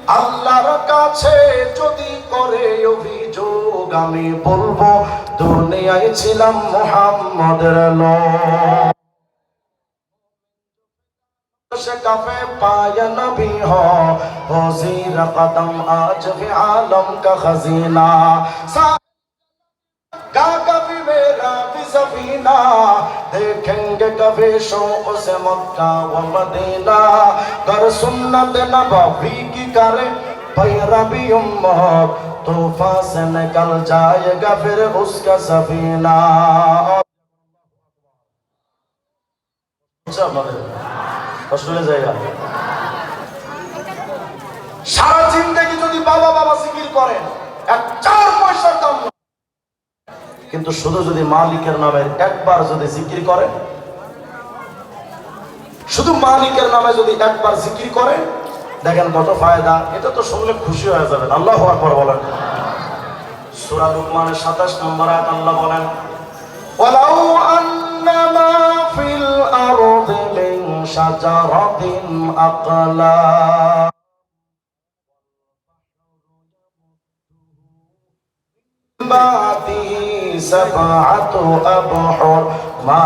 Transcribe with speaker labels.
Speaker 1: আল্লাহর কাছে যদি করে অভিযোগ আমি বলবো দুনিয়ায় ছিলাম মুহাম্মদের লোক। काफे पाया नबी हो ज़ीर कदम आज भी आलम का खजीना का कभी मेरा भी सफीना देखेंगे कभी शौक से मक्का व मदीना कर सुन्नत नबवी की करे पैरवी उम्मत तूफान से निकल जाएगा फिर उसका सफीना। সারা জিন্দেগি যদি বাবা বাবা জিকির করেন এক 4 পয়সার দাম, কিন্তু শুধু যদি মালিকের নামে একবার যদি জিকির করেন, শুধু মালিকের নামে যদি একবার জিকির করেন, দেখেন কত ফায়দা। এটা তো শুনলে খুশি হয়ে যাবেন। আল্লাহু আকবার বলেন। সূরা লুকমানের 27 নম্বর আয়াত আল্লাহ বলেন, ওয়ালাউ আন্নামা ফিল আরদি মিন শাজারাতিন আকলাম বাদি সাবআতু আবহুর মা